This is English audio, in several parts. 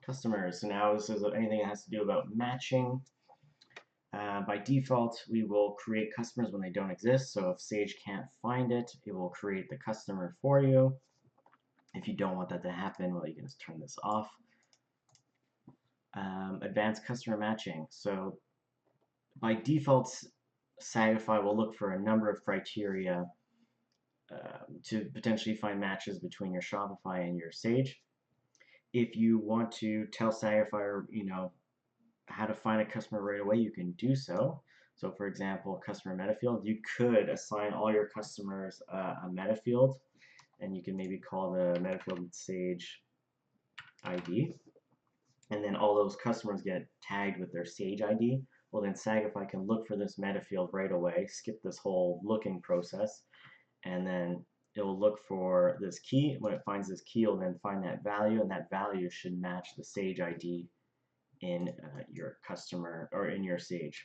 Customers. So now this is anything that has to do about matching. By default, we will create customers when they don't exist. So if Sage can't find it, it will create the customer for you. If you don't want that to happen, well, you can just turn this off. Advanced customer matching. So by default, Sagify will look for a number of criteria to potentially find matches between your Shopify and your Sage. If you want to tell Sagify, how to find a customer right away, you can do so. So for example, customer meta field, you could assign all your customers a meta field, and you can maybe call the meta field Sage ID, and then all those customers get tagged with their Sage ID. Well, then Sagify can look for this meta field right away, skip this whole looking process, and then it will look for this key. When it finds this key, it'll then find that value, and that value should match the Sage ID in your customer or in your Sage.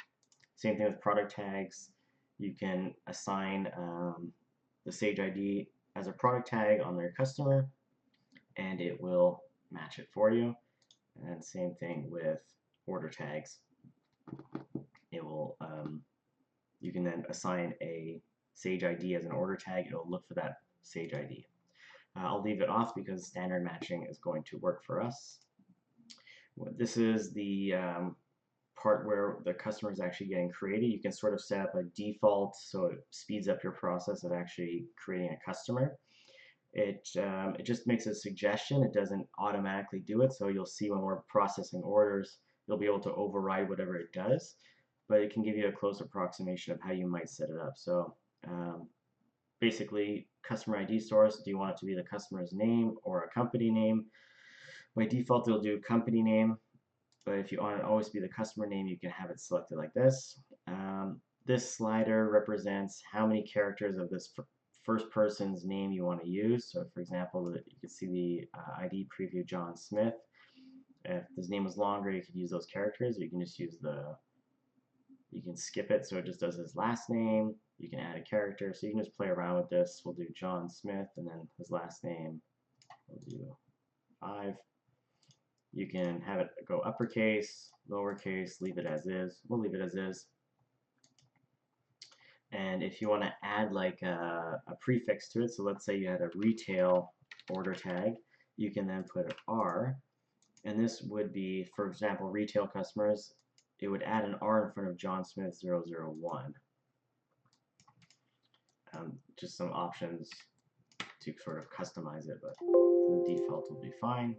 Same thing with product tags. You can assign the Sage ID as a product tag on their customer, and it will match it for you. And same thing with order tags. It will you can then assign a Sage ID as an order tag. It will look for that Sage ID. I'll leave it off because standard matching is going to work for us. This is the part where the customer is actually getting created. You can sort of set up a default so it speeds up your process of actually creating a customer. It just makes a suggestion. It doesn't automatically do it. So you'll see when we're processing orders, you'll be able to override whatever it does, but it can give you a close approximation of how you might set it up. So basically, customer ID source, do you want it to be the customer's name or a company name? By default, it'll do company name, but if you want it to always be the customer name, you can have it selected like this. This slider represents how many characters of this first person's name you want to use. So for example, you can see the ID preview John Smith. If his name was longer, you could use those characters. You can just use you can skip it so it just does his last name. You can add a character, so you can just play around with this. We'll do John Smith, and then his last name, we'll do 5. You can have it go uppercase, lowercase, leave it as is. We'll leave it as is. And if you want to add like a prefix to it, so let's say you had a retail order tag, you can then put R, and this would be, for example, retail customers. It would add an R in front of John Smith 001. Just some options to sort of customize it, but the default will be fine.